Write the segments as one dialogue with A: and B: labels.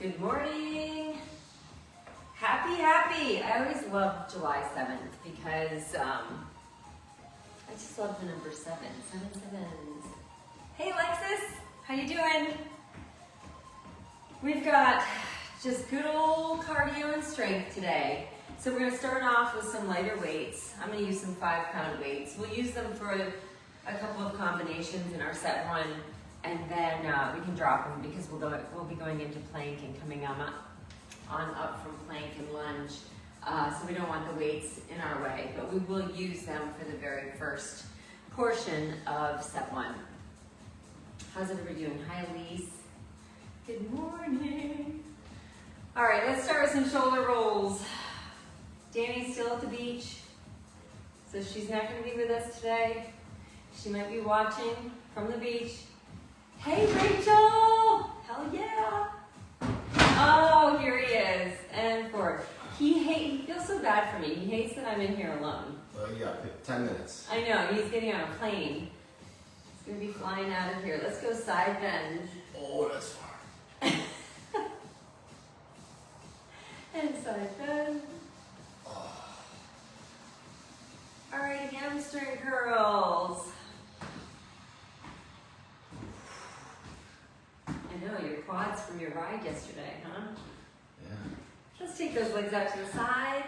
A: Good morning. Happy. I always love July 7th because I just love the number 7. 7 sevens. Hey Alexis, how you doing? We've got just good old cardio and strength today. So we're going to start off with some lighter weights. I'm going to use some 5-pound weights. We'll use them for a couple of combinations in our set 1. And then we can drop them because we'll be going into plank and coming up from plank and lunge. So we don't want the weights in our way, but we will use them for the very first portion of set 1. How's everybody doing? Hi, Elise. Good morning. All right, let's start with some shoulder rolls. Danny's still at the beach, so she's not going to be with us today. She might be watching from the beach. Hey, Rachel! Hell yeah! Oh, here he is. And forward. He feels so bad for me. He hates that I'm in here alone.
B: Well, yeah, 10 minutes.
A: I know, he's getting on a plane. He's going to be flying out of here. Let's go side bend.
B: Oh, that's far.
A: And side bend. All right, hamstring curls. I know, your quads from your ride yesterday, huh?
B: Yeah.
A: Let's take those legs out to the side.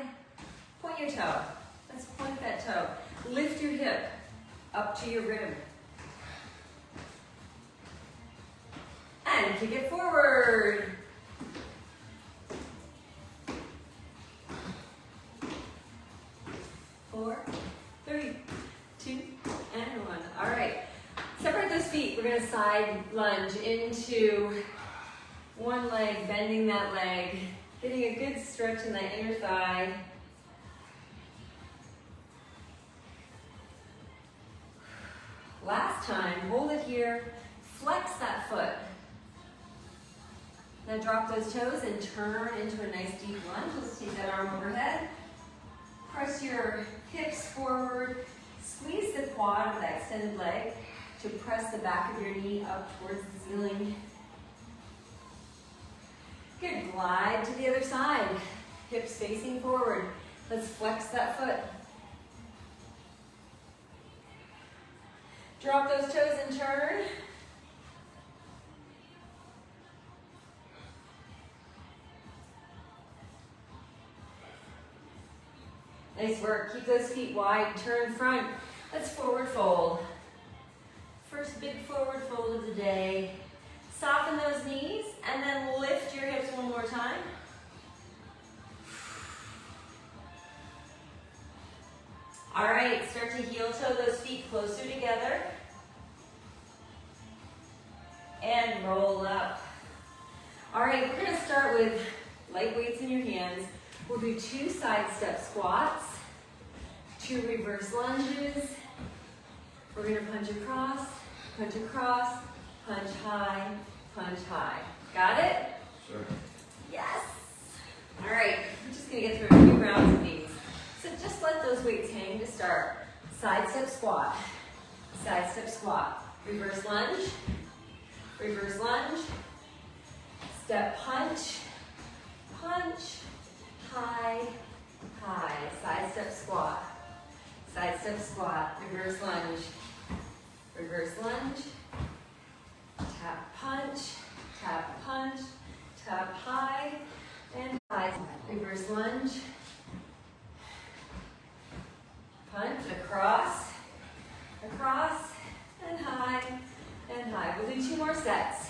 A: Point your toe. Let's point that toe. Lift your hip up to your rib. And kick it forward. Four, 3, 2, and 1. All right. Separate those feet. We're going to side lunge into one leg, bending that leg, getting a good stretch in that inner thigh. Last time, hold it here, flex that foot. Now drop those toes and turn into a nice deep lunge. Let's take that arm overhead. Press your hips forward, squeeze the quad with that extended leg to press the back of your knee up towards the ceiling. Good, glide to the other side. Hips facing forward. Let's flex that foot. Drop those toes and turn. Nice work. Keep those feet wide. Turn front. Let's forward fold. First big forward fold of the day. Soften those knees and then lift your hips one more time. All right, start to heel toe those feet closer together. And roll up. All right, we're going to start with light weights in your hands. We'll do 2 side step squats, 2 reverse lunges. We're going to punch across, punch high, punch high. Got it?
B: Sure.
A: Yes. All right, we're just going to get through a few rounds of these. So just let those weights hang to start. Side step squat, reverse lunge, step punch, high, side step squat, reverse lunge, tap punch, tap high, and high, reverse lunge, punch, across, and high, We'll do 2 more sets.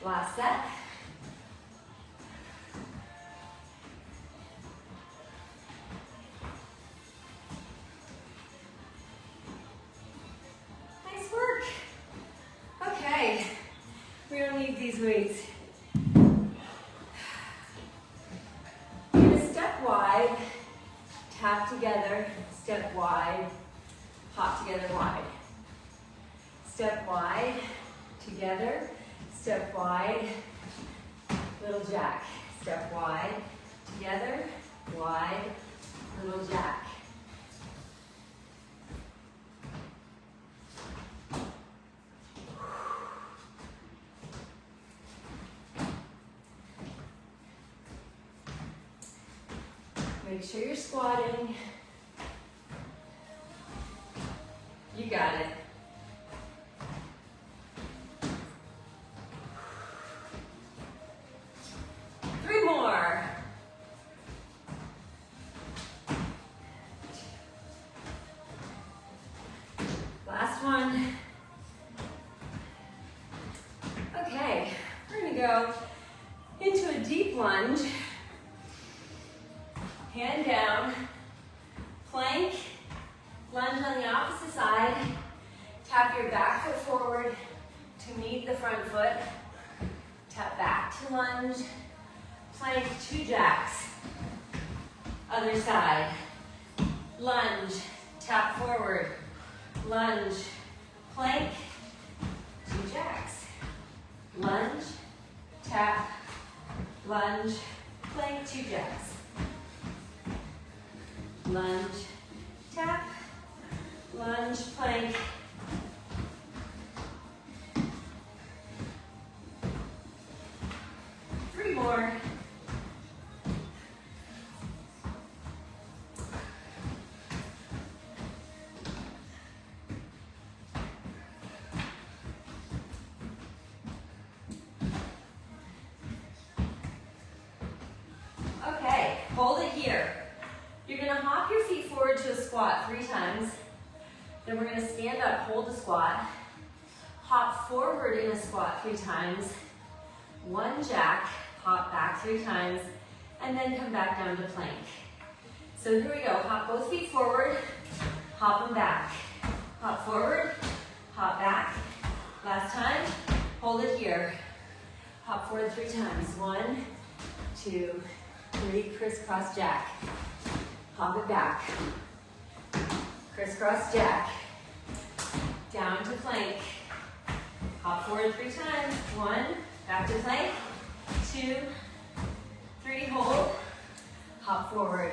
A: Last set. Nice work. Okay, we're gonna leave these weights. We're gonna step wide, tap together, step wide, hop together wide. Step wide, together, step wide, little jack. Step wide, together, wide, little jack. Make sure you're squatting. You got it. Three more. Last one. Okay, we're gonna go into a deep lunge. Hand down, plank, lunge on the opposite side. Tap your back foot forward to meet the front foot. Tap back to lunge. Plank, 2 jacks. Other side. Lunge, tap forward. Lunge, plank, 2 jacks. Lunge, tap, lunge, plank, 2 jacks. Lunge, tap, lunge, plank. Three more. Okay, hold it here. You're gonna hop your feet forward to a squat 3 times. Then we're gonna stand up, hold a squat. Hop forward in a squat 3 times. 1 jack, hop back 3 times, and then come back down to plank. So here we go, hop both feet forward, hop them back. Hop forward, hop back. Last time, hold it here. Hop forward 3 times. 1, 2, 3, crisscross jack. Hop it back. Crisscross jack. Down to plank. Hop forward 3 times. 1, back to plank. 2, 3, hold. Hop forward.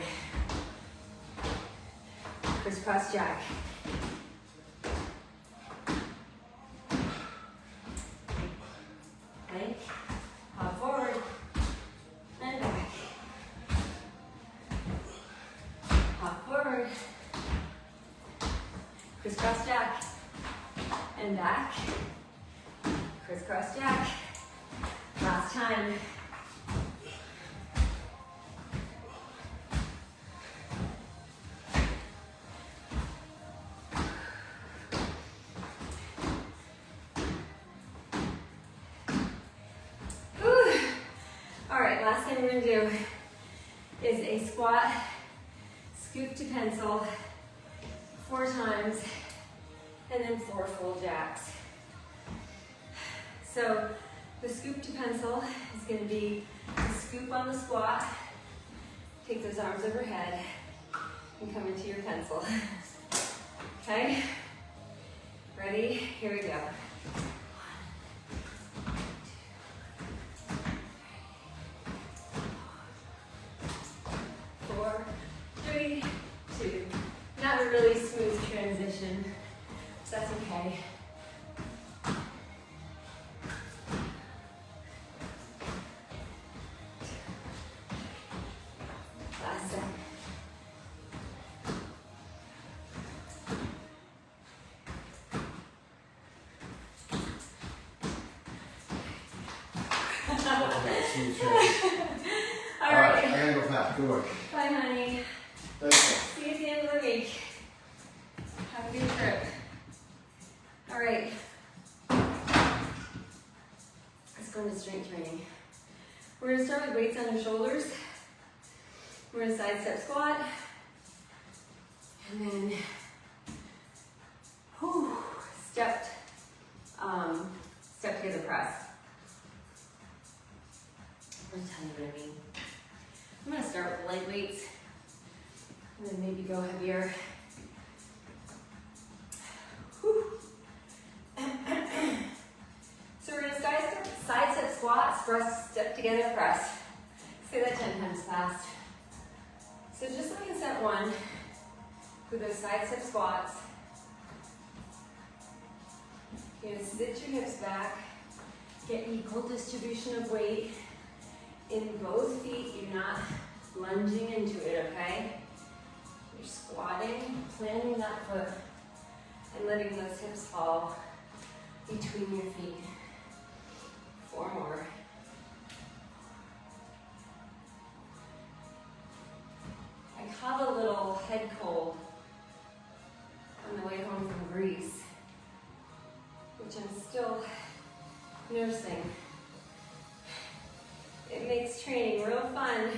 A: Crisscross jack. Plank. Hop forward. And back. Hop forward. Crisscross jack. And back. Crisscross jack. Last time. Whew. All right, last thing we're gonna do is a squat, scoop to pencil 4 times, and then 4 full jacks. So the scoop to pencil is going to be a scoop on the squat. Take those arms overhead and come into your pencil. Okay? Ready? Here we go. 4, 3, 2. Not a really smooth transition. That's okay. Last set. All right.
B: I gotta go back. Good work.
A: Bye, honey.
B: Thank you.
A: See you at the end of the week. Have a good trip. All right. Let's go into strength training. We're going to start with weights on your shoulders. We're going to side step squat. And then step together press. I'm going to tell you what I mean. I'm going to start with light weights. And then maybe go heavier. Whew. So we're going to side step squats, press, step together, press. Say that 10 times fast. So just like in set 1, with those side step squats, you're going to sit your hips back, get equal distribution of weight in both feet. You're not lunging into it, okay? You're squatting, planting that foot, and letting those hips fall between your feet. 4 more. I caught a little head cold on the way home from Greece, which I'm still nursing. It makes training real fun.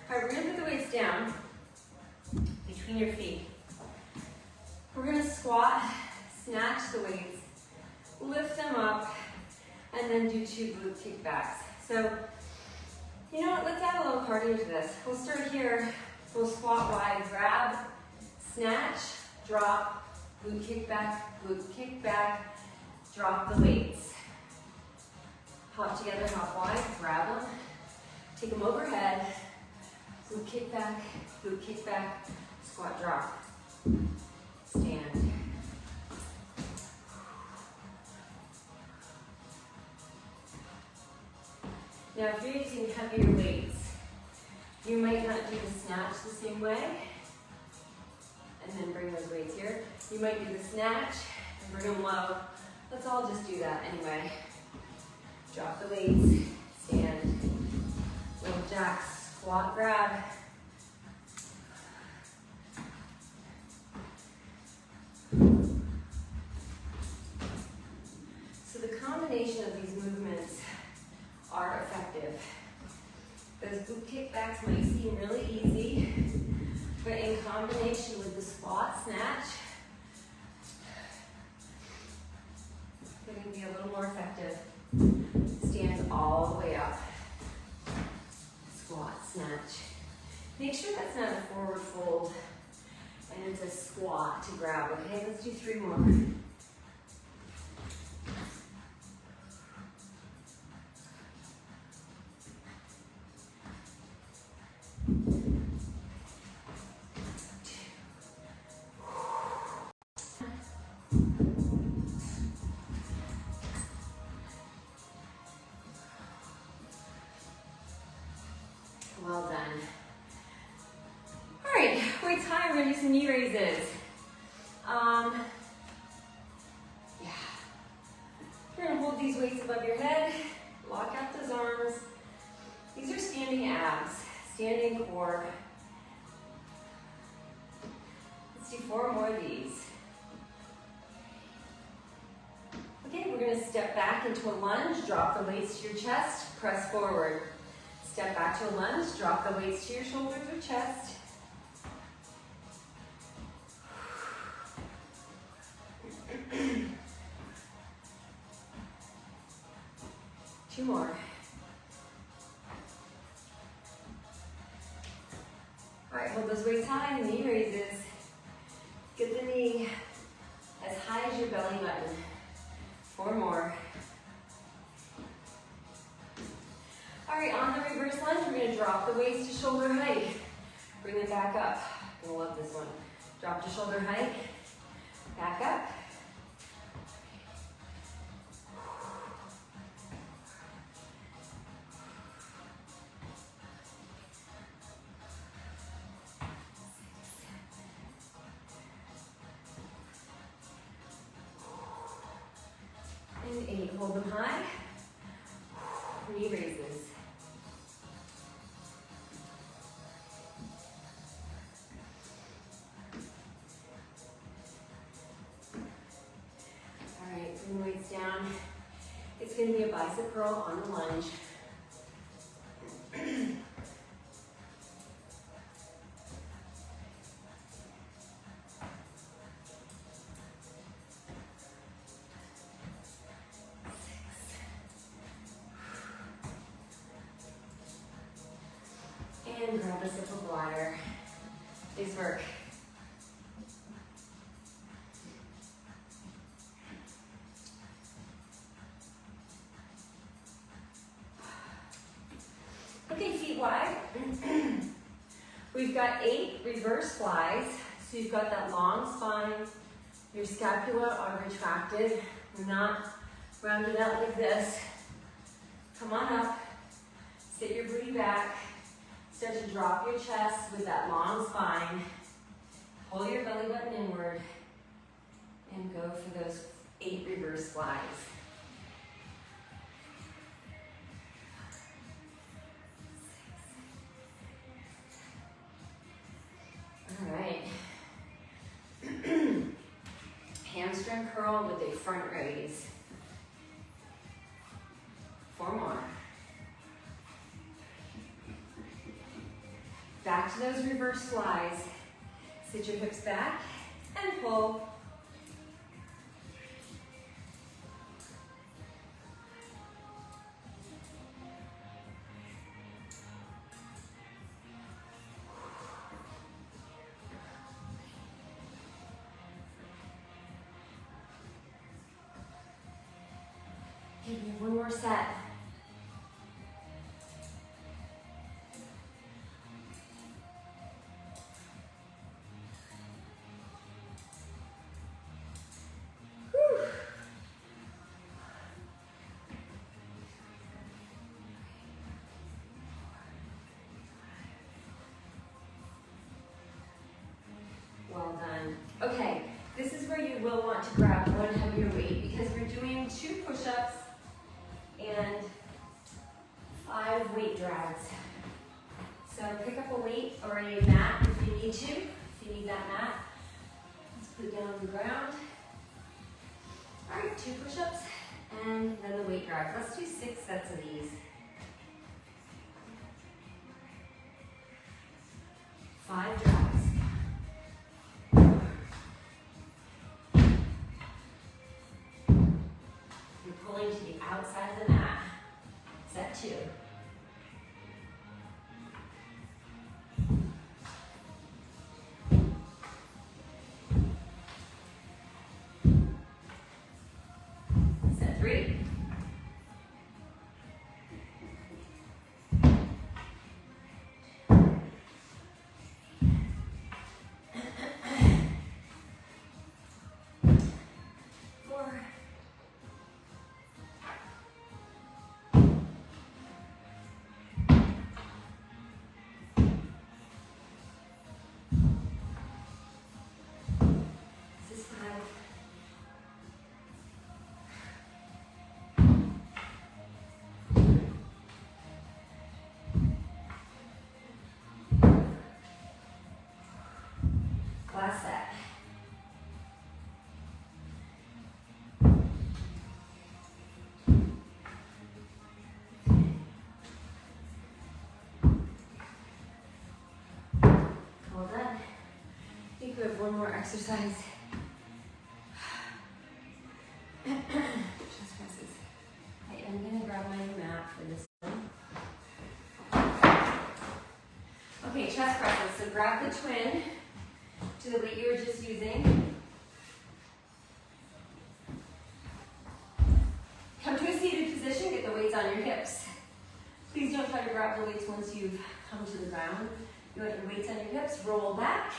A: All right, we're gonna put the weights down between your feet. We're gonna squat, snatch the weights, lift them up, and then do 2 glute kickbacks. So, you know what, let's add a little cardio to this. We'll start here, we'll squat wide, grab, snatch, drop, glute kickback, drop the weights. Hop together, hop wide, grab them, take them overhead, glute kickback, squat, drop, stand. Now if you're using heavier weights, you might not do the snatch the same way, and then bring those weights here. You might do the snatch and bring them low. Let's all just do that anyway. Drop the weights, stand, little jacks, squat, grab. So the combination of these movements are effective. Those glute kickbacks might seem really easy, but in combination with the squat, snatch, they're going to be a little more effective. Stand all the way up. Squat, snatch. Make sure that's not a forward fold and it's a squat to grab, okay? Let's do 3 more. Well done. All right, weights high, we're gonna do some knee raises. We're gonna hold these weights above your head, lock out those arms. These are standing abs, standing core. Let's do 4 more of these. Okay, we're gonna step back into a lunge, drop the weights to your chest, press forward. Step back to a lunge, drop the weights to your shoulders or chest. Two more. All right, hold those weights high, knee raises. Get the knee as high as your belly button. 4 more. All right, on the reverse lunge, we're gonna drop the weights to shoulder height. Bring them back up. You'll love this one. Drop to shoulder height, back up. And 8, hold them high. Knee raises. All right, bring the weights down. It's going to be a bicep curl on the lunge. And grab a sip of water. Nice work. Okay, feet wide. We've got 8 reverse flies. So you've got that long spine. Your scapula are retracted. You're not rounded out like this. Come on up. Sit your booty back. Start to drop your chest with that long spine. Pull your belly button inward and go for those 8 reverse flies. All right. Hamstring curl with a front raise. 4 more. Back to those reverse flies. Sit your hips back and pull. Give me one more set. Whew. Well done. Okay, this is where you will want to grab one heavier weight because we're doing 2 push-ups and 5 weight drags. So pick up a weight or a mat if you need to. If you need that mat, let's put it down on the ground. All right, 2 push-ups and then the weight drag. Let's do 6 sets of these. 5 drags. You're pulling to the outside of the mat. Set 2. Set 3. Last set. Well done. I think we have one more exercise. Chest presses. Okay, I'm gonna grab my mat for this one. Okay, chest presses. So grab the twin to the weight you were just using. Come to a seated position, get the weights on your hips. Please don't try to grab the weights once you've come to the ground. You want your weights on your hips, roll back.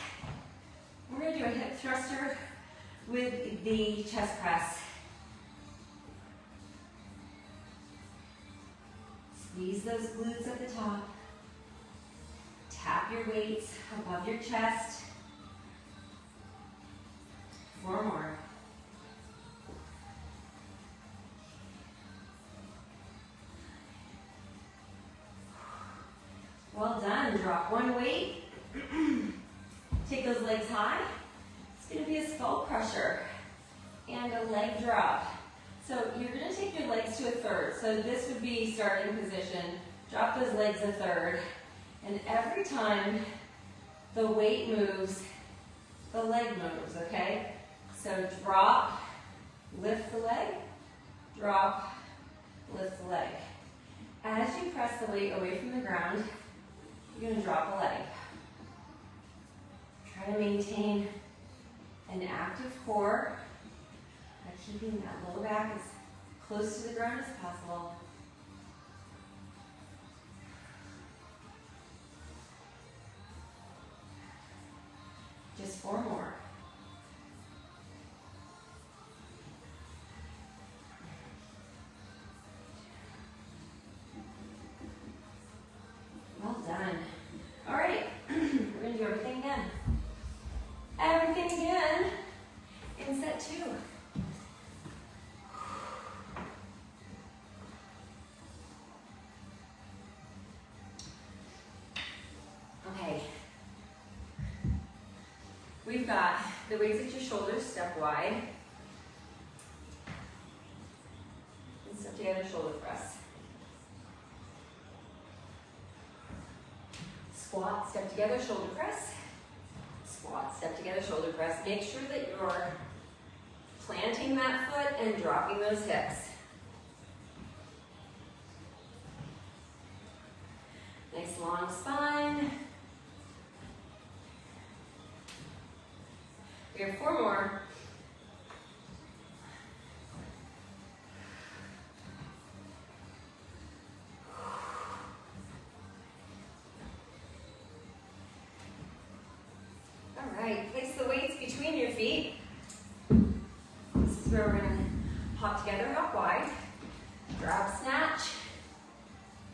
A: We're gonna do a hip thruster with the chest press. Squeeze those glutes at the top. Tap your weights above your chest. 4 more. Well done. Drop one weight. Take those legs high. It's going to be a skull crusher and a leg drop. So you're going to take your legs to a third. So this would be starting position. Drop those legs a third. And every time the weight moves, the leg moves, okay? So drop, lift the leg, drop, lift the leg. As you press the weight away from the ground, you're going to drop a leg. Try to maintain an active core by keeping that low back as close to the ground as possible. Just 4 more. Well done. the weights at your shoulders, step wide. And step together, shoulder press. Squat, step together, shoulder press. Squat, step together, shoulder press. Make sure that you're planting that foot and dropping those hips. Nice long spine. We have 4 more. All right, place the weights between your feet. This is where we're gonna hop together, hop wide, grab snatch,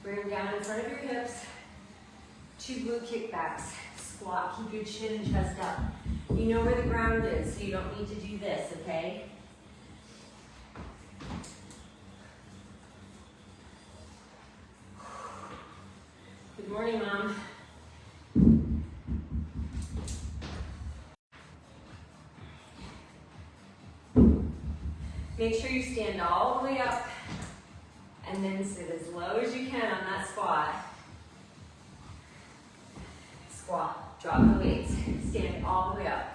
A: bring them down in front of your hips, 2 glute kickbacks, squat, keep your chin and chest up. You know where the ground is, so you don't need to do this, okay? Good morning, Mom. Make sure you stand all the way up and then sit as low as you can on that squat. Squat, drop the weights, stand all the way up.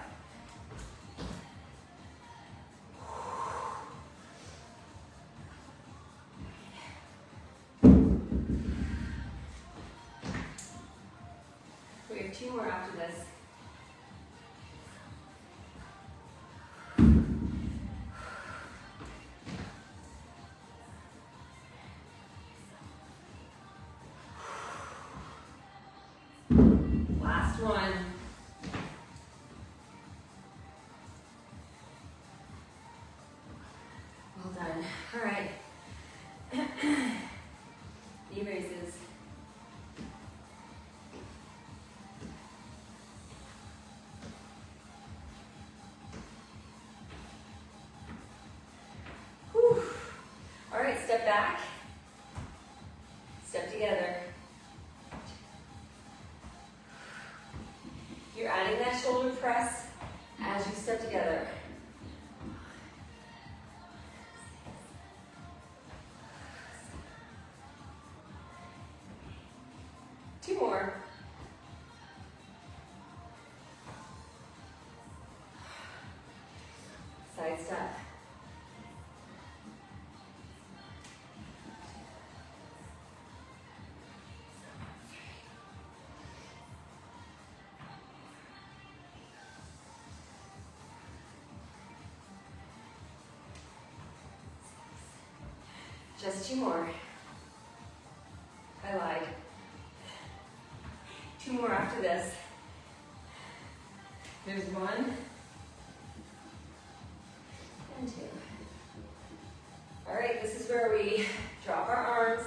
A: We have 2 more after this. Last one. Well done. All right. Knee raises. Whew. All right, step back. Step together. You're adding that shoulder press as you step together. Two more. Side step. Just 2 more. I lied. 2 more after this. There's 1 and 2. All right, this is where we drop our arms.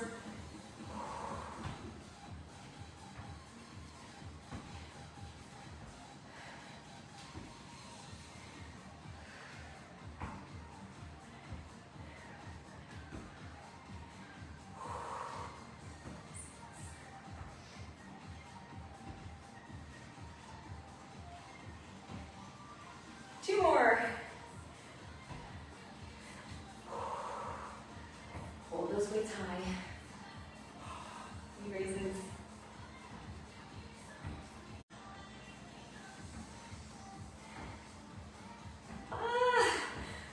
A: Two more. Hold those weights high. Knee raises.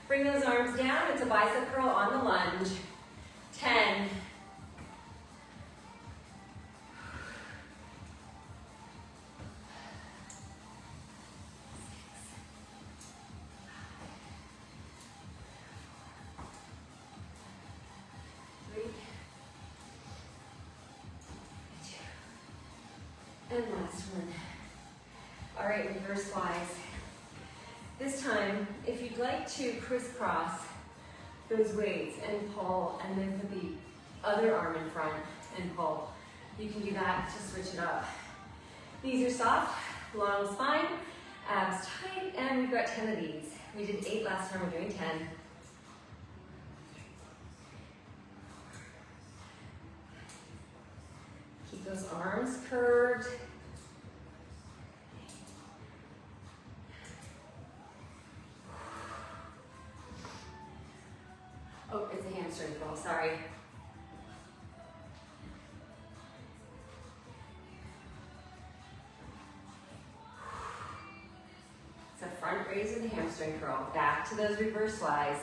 A: Bring those arms down. It's a bicep curl on the lunge. 10. 3, 2, and last one. All right, reverse flies. This time, if you'd like to crisscross those weights and pull, and then put the other arm in front and pull, you can do that to switch it up. Knees are soft, long spine, abs tight, and we've got 10 of these. We did 8 last time, we're doing 10. Keep those arms curved. hamstring curl, sorry. It's a front raise of the hamstring curl. Back to those reverse flies.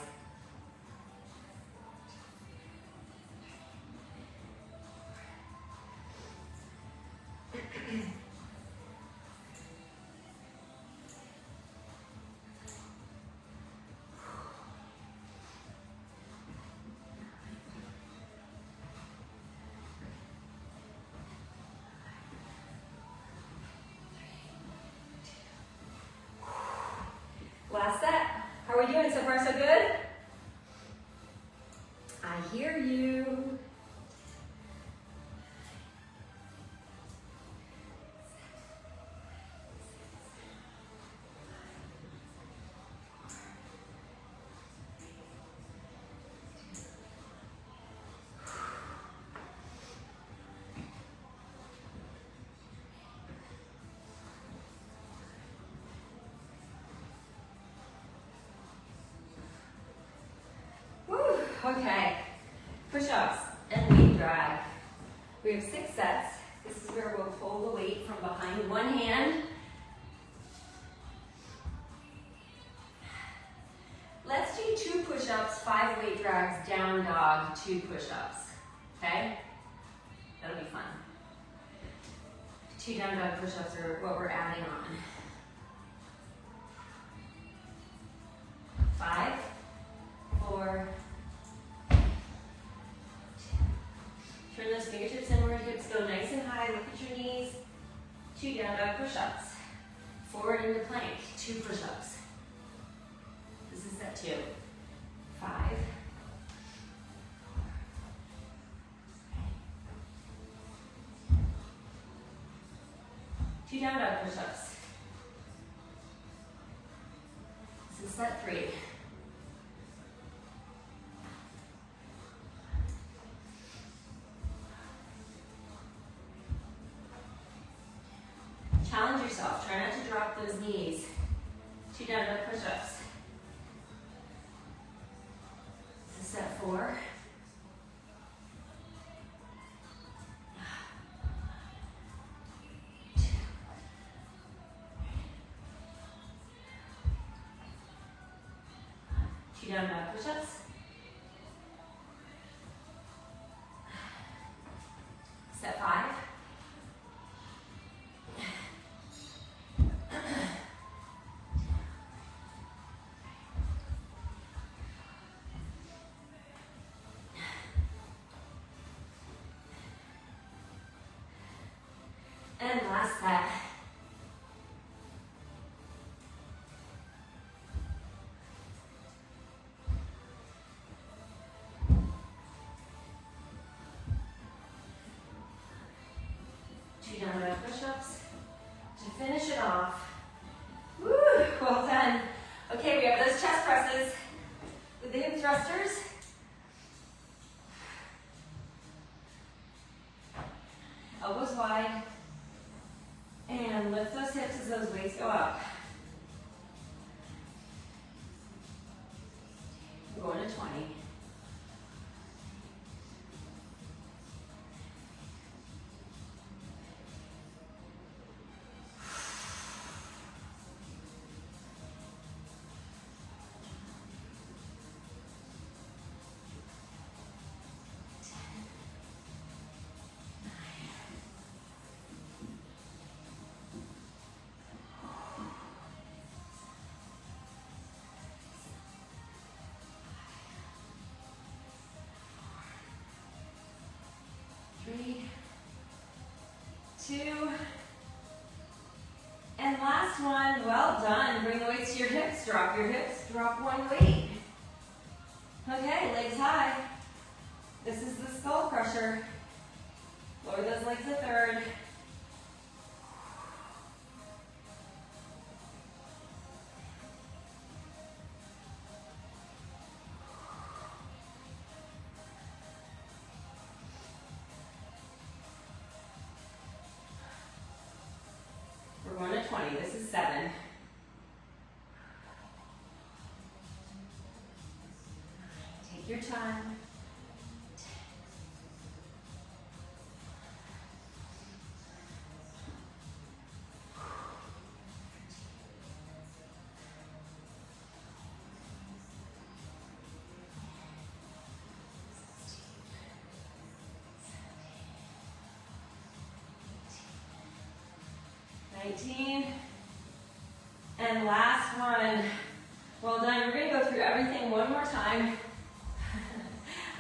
A: Last set. How are we doing so far, so good? I hear you. Okay, push-ups and weight drag. We have 6 sets. This is where we'll pull the weight from behind one hand. Let's do 2 push-ups, 5 weight drags, down dog, 2 push-ups. Okay? That'll be fun. 2 down dog push-ups are what we're adding on. 5, 4, turn those fingertips inward, hips go nice and high, look at your knees. 2 down dog push-ups. Forward into plank, 2 push-ups. This is set 2. 5. 2 down dog push-ups. This is set 3. Challenge yourself. Try not to drop those knees. 2 down dog push-ups. This is set 4. Two down dog push-ups. Set 5. And last set. Two down dog push-ups to finish it off. Woo, well done. Okay, we have those chest presses with the hip thrusters. Elbows wide. And lift those hips as those weights go up. We're going to 20. Three, 2, and last one. Well done. Bring the weights to your hips. Drop your hips. Drop one weight. Okay, legs high. This is the skull crusher. Lower those legs a third. We're going to 20. This is 7. Take your time. 19. And last one. Well done. We're going to go through everything one more time.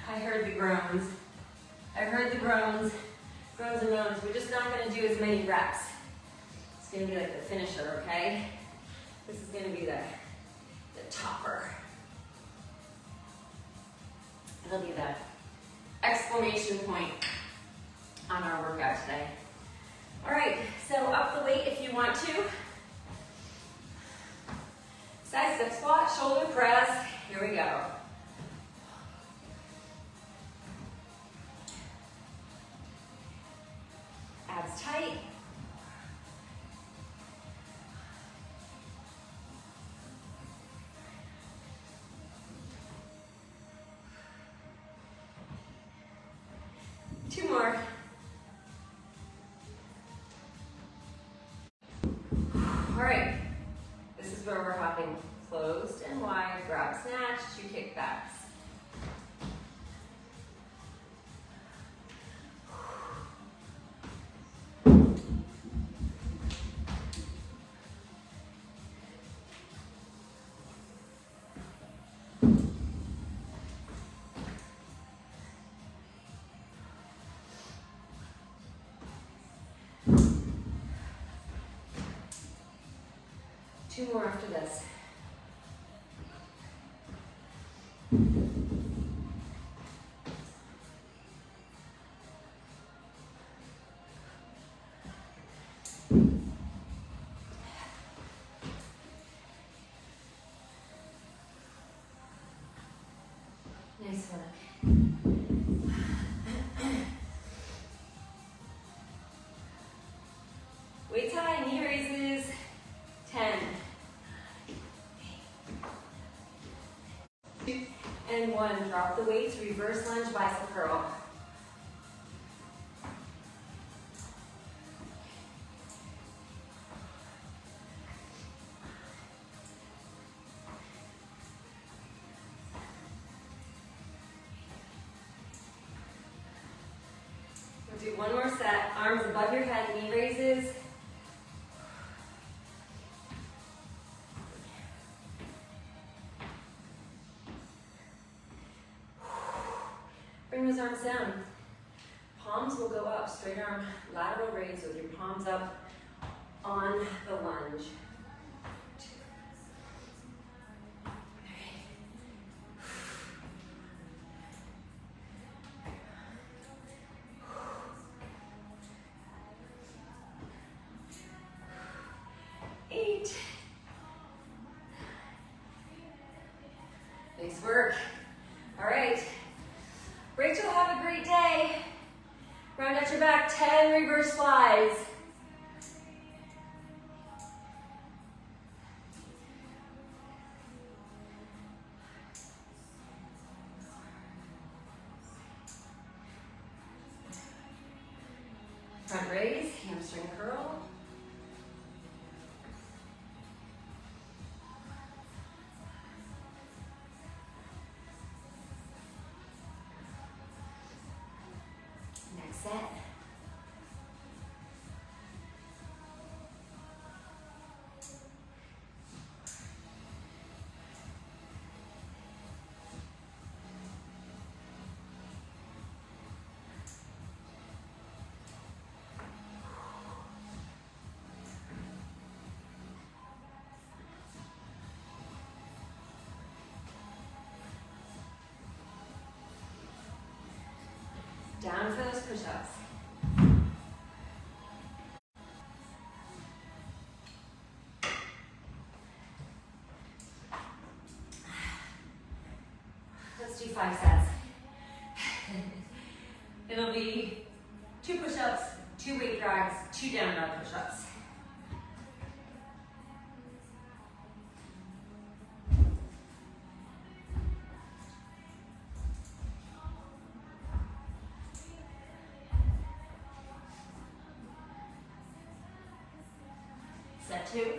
A: I heard the groans. I heard the groans. Groans and moans. We're just not going to do as many reps. It's going to be like the finisher, okay? This is going to be the topper. It'll be the exclamation point on our workout today. All right, so up the weight if you want to. Side step squat, shoulder press. Here we go. Abs tight. Two more. All right. This is where we're hopping closed and wide, grab snatch, 2 kickbacks. Two more after this. Nice work. Weights high, knee raises, 10. And 1, drop the weights, reverse lunge, bicep curl. We'll do one more set, arms above your head, knee raises. Bring those arms down. Palms will go up, straight arm, lateral raise with your palms up on the lunge. Eight. Nice work. All right. Rachel, have a great day. Round out your back, 10 reverse flies. Front raise, hamstring curl. Next set. Down for those push-ups. Let's do 5 sets. It'll be 2 push-ups, 2 weight drags, 2 down dog push-ups. Set 2.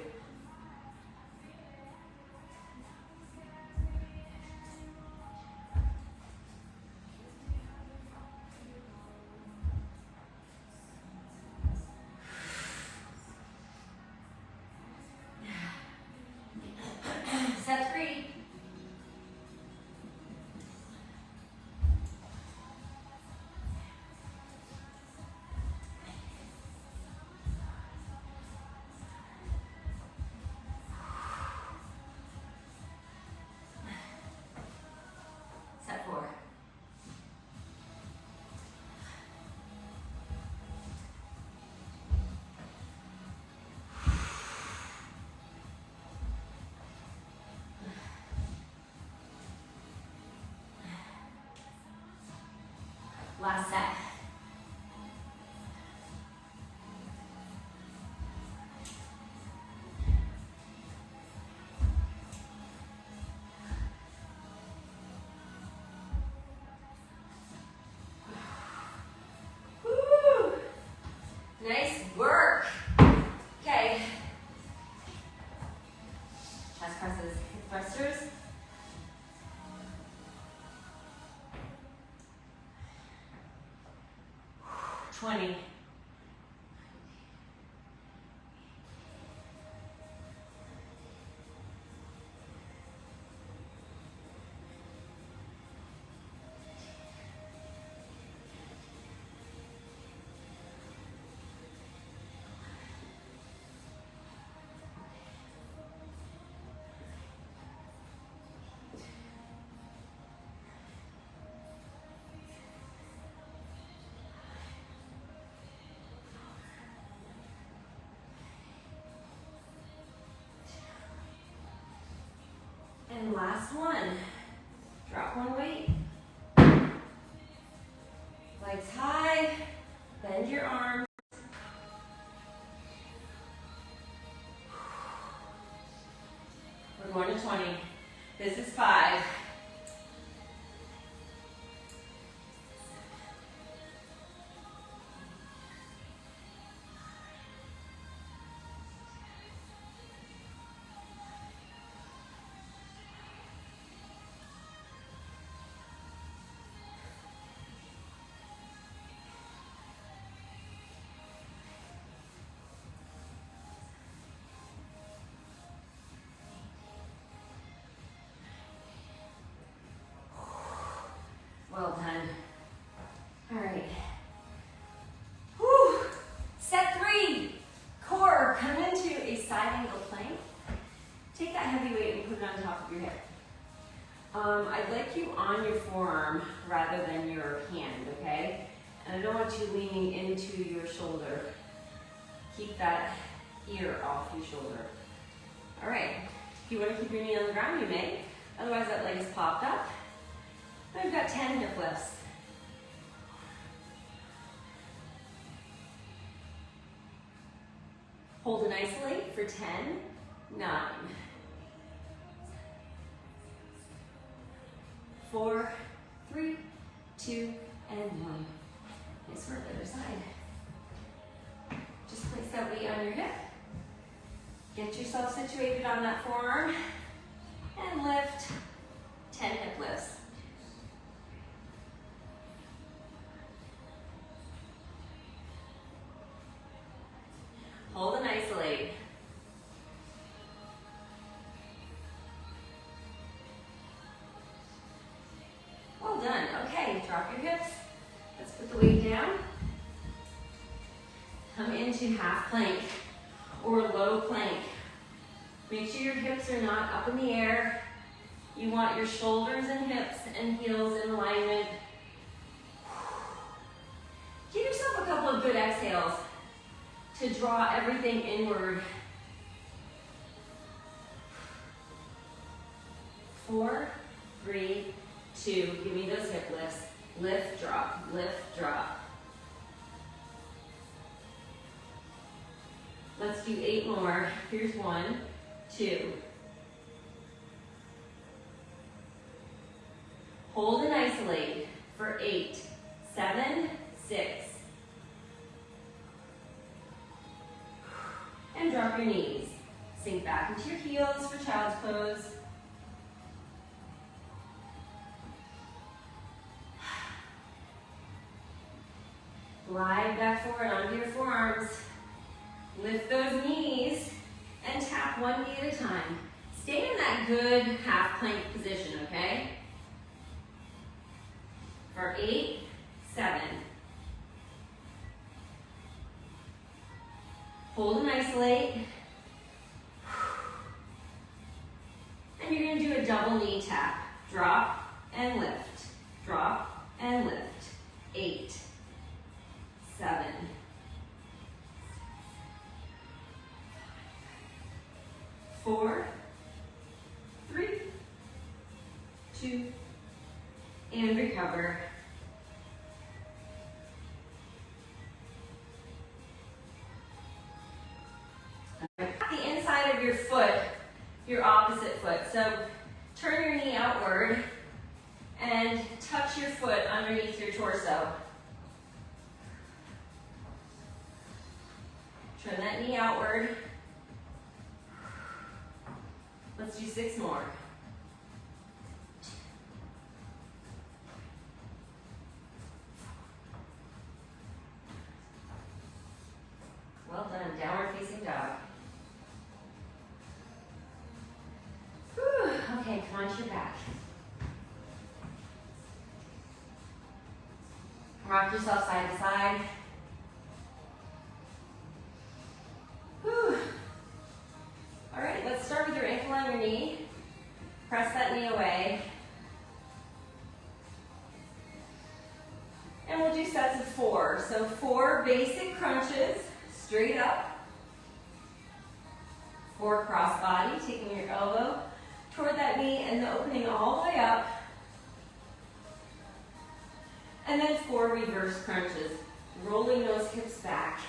A: thrusters. 20. And last one. Drop one weight. Legs high. Bend your arms. We're going to 20. This is 5. Well done. All right. Whew. Set 3. Core, come into a side angle plank. Take that heavy weight and put it on top of your hip. I'd like you on your forearm rather than your hand, okay? And I don't want you leaning into your shoulder. Keep that ear off your shoulder. All right. If you want to keep your knee on the ground, you may. Otherwise, that leg is popped up. I've got 10 hip lifts. Hold and isolate for 10, 9, 4, 3, 2, and 1. Nice work, other side. Just place that weight on your hip. Get yourself situated on that forearm and lift 10 hip lifts. Hold and isolate. Well done. Okay, drop your hips. Let's put the weight down. Come into half plank or low plank. Make sure your hips are not up in the air. You want your shoulders and hips and heels in alignment. Give yourself a couple of good exhales to draw everything inward. 4, 3, 2. Give me those hip lifts. Lift, drop, lift, drop. Let's do 8 more. Here's 1, 2. Hold and isolate for 8, 7, 6. And drop your knees. Sink back into your heels for child's pose. Glide back forward onto your forearms. Lift those knees and tap one knee at a time. Stay in that good half plank position, okay? For 8, 7. Hold and isolate. And you're going to do a double knee tap. Drop and lift. Drop and lift. 8, 7. 4, 3, 2, and recover. The inside of your foot, your opposite foot. So turn your knee outward and touch your foot underneath your torso. Turn that knee outward. Let's do 6 more. onto your back. Rock yourself side to side. Whew. All right, let's start with your ankle on your knee. Press that knee away. And we'll do sets of 4. So 4 basic crunches, straight up. 4 cross body, taking your elbow toward that knee and then opening all the way up. And then 4 reverse crunches, rolling those hips back,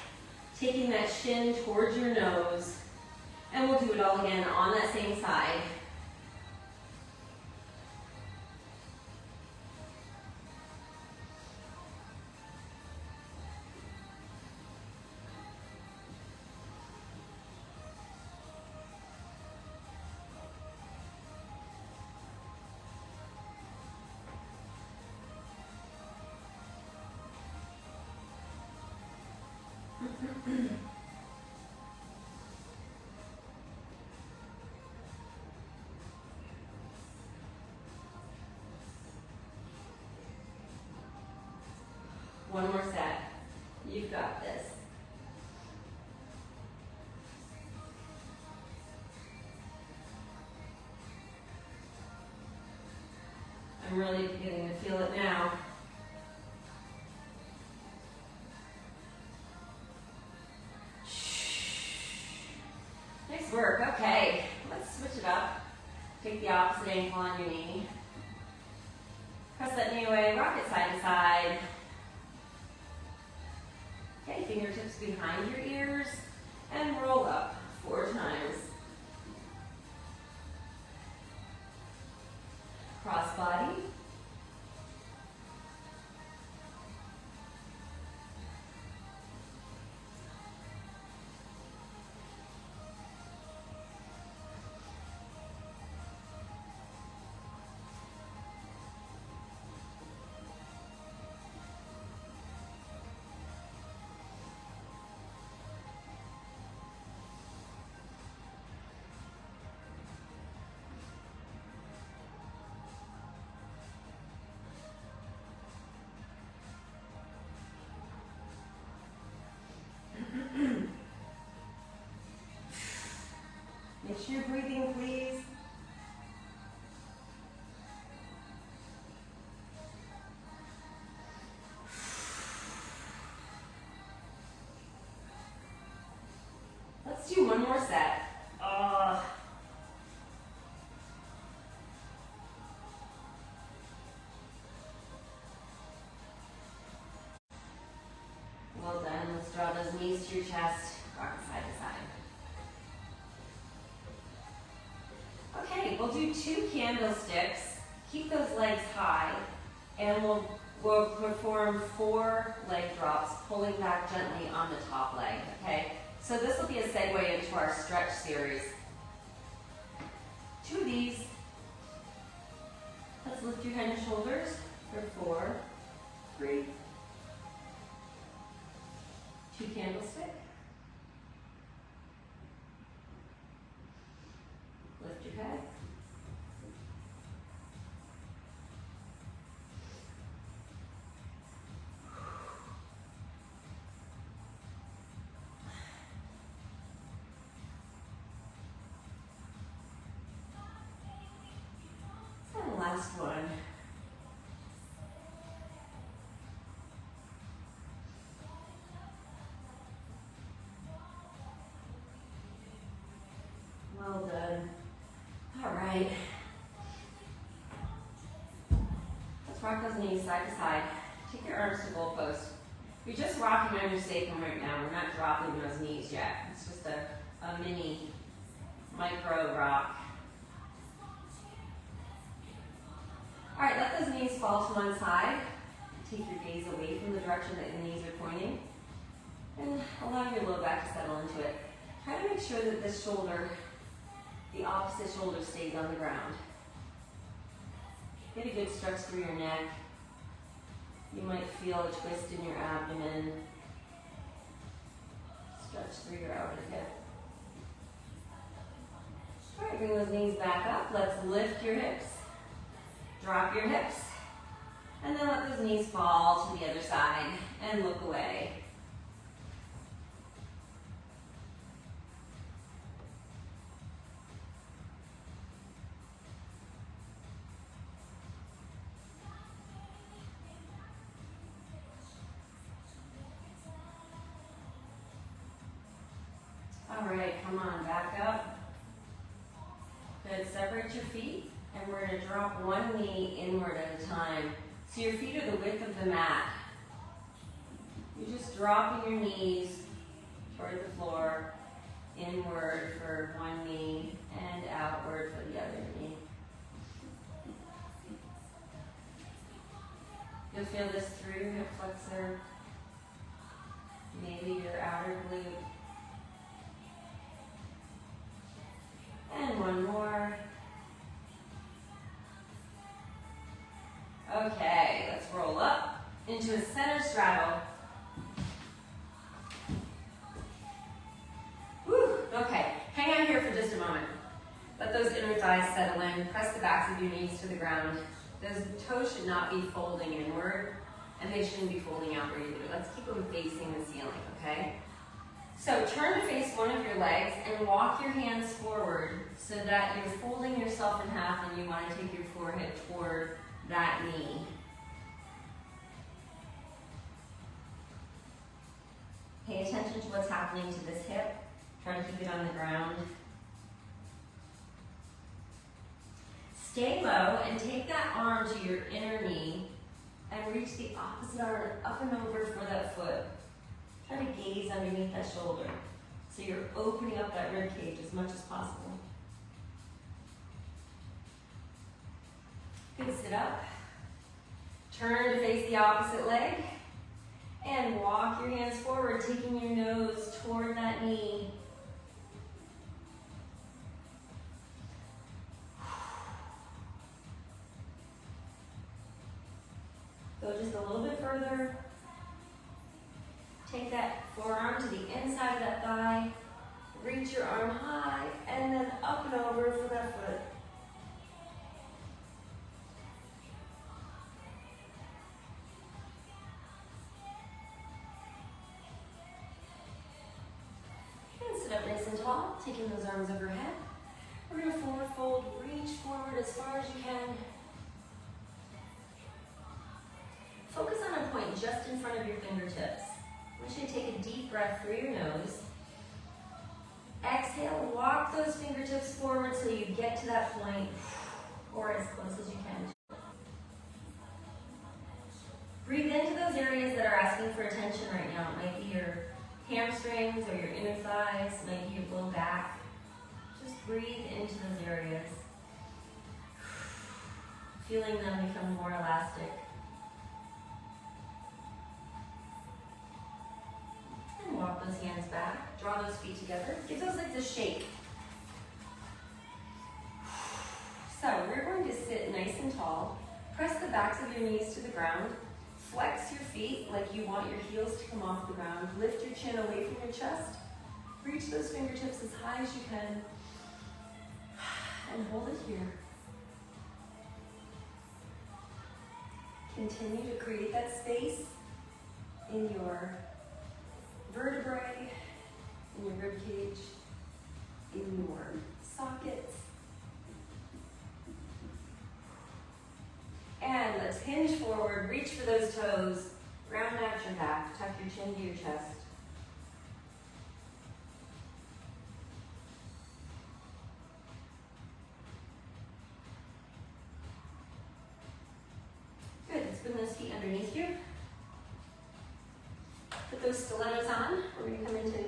A: taking that shin towards your nose. And we'll do it all again on that same side. One more set. You've got this. I'm really beginning to feel it now. Nice work. Okay, let's switch it up. Take the opposite ankle on your knee. Press that knee away, rock it side to side. Okay, fingertips behind your ears and roll up 4 times. Cross body. Make sure you're breathing, please. Let's do one more set. Well done. Let's draw those knees to your chest. Rock side to side. Okay, we'll do 2 candlesticks. Keep those legs high, and we'll perform 4 leg drops, pulling back gently on the top leg, okay? So this will be a segue into our stretch series. 2 of these. Let's lift your head and shoulders for 4, 3, 2 candlestick. Lift your head. And last one. Well done. All right. Let's rock those knees side to side. Take your arms to goalpost. You're just rocking on your sacrum right now. We're not dropping those knees yet. It's just a mini micro rock. All right, let those knees fall to one side. Take your gaze away from the direction that the knees are pointing. And allow your low back to settle into it. Try to make sure that this shoulder, the opposite shoulder, stays on the ground. Get a good stretch through your neck. You might feel a twist in your abdomen. Stretch through your outer hip. All right, bring those knees back up. Let's lift your hips. Drop your hips. And then let those knees fall to the other side and look away. All right, come on, back up. Good, separate your feet, and we're gonna drop one knee inward at a time. So your feet are the width of the mat. You're just dropping your knees toward the floor, inward for one knee, and outward for the other knee. You'll feel this through your hip flexor, maybe your outer glute. And one more. Okay, let's roll up into a center straddle. Whew, okay, hang out here for just a moment. Let those inner thighs settle in. Press the backs of your knees to the ground. Those toes should not be folding inward, and they shouldn't be folding outward either. Let's keep them facing the ceiling, okay? So turn to face one of your legs and walk your hands forward so that you're folding yourself in half and you want to take your forehead toward that knee. Pay attention to what's happening to this hip. Try to keep it on the ground. Stay low and take that arm to your inner knee and reach the opposite arm up and over for that foot. Try to gaze underneath that shoulder so you're opening up that rib cage as much as possible. Good, sit up. Turn to face the opposite leg and walk your hands forward, taking your nose toward that knee. Go just a little bit further. Take that forearm to the inside of that thigh. Reach your arm high and then up and over for that foot. And sit up nice and tall, taking those arms overhead. We're going to forward fold, reach forward as far as you can. Focus on a point just in front of your fingertips. I want you to take a deep breath through your nose. Exhale, walk those fingertips forward till you get to that point, or as close as you can. Breathe into those areas that are asking for attention right now. It might be your hamstrings or your inner thighs, it might be your low back. Just breathe into those areas. Feeling them become more elastic. And walk those hands back. Draw those feet together. Give those legs a shake. So we're going to sit nice and tall. Press the backs of your knees to the ground. Flex your feet like you want your heels to come off the ground. Lift your chin away from your chest. Reach those fingertips as high as you can. And hold it here. Continue to create that space in your vertebrae, in your rib cage, in your sockets. And let's hinge forward, reach for those toes, round out your back, tuck your chin to your chest. Good, let's bring those feet underneath you. Put those stilettos on. We're going to come into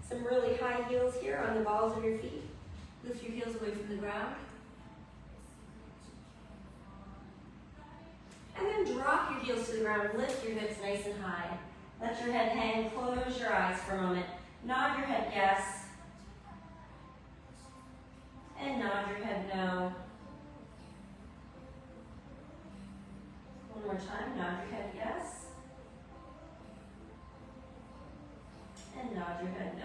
A: some really high heels here on the balls of your feet. Lift your heels away from the ground. And then drop your heels to the ground. Lift your hips nice and high. Let your head hang. Close your eyes for a moment. Nod your head yes. And nod your head no. One more time. Nod your head yes. And nod your head no.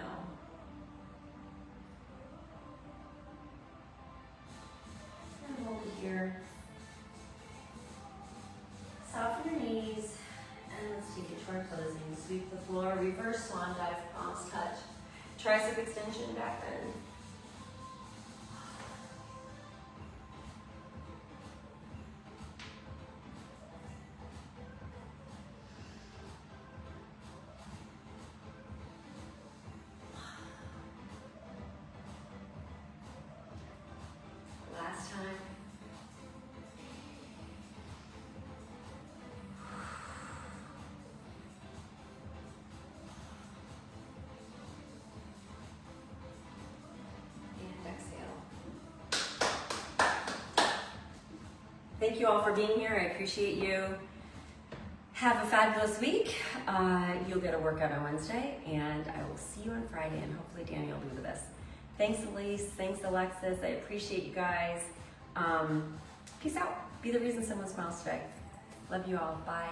A: Tricep extension, back bend. Last time. And exhale. Thank you all for being here. I appreciate you. Have a fabulous week. You'll get a workout on Wednesday, and I will see you on Friday, and hopefully Danny will be with us. Thanks, Elise. Thanks, Alexis. I appreciate you guys. Peace out. Be the reason someone smiles today. Love you all. Bye.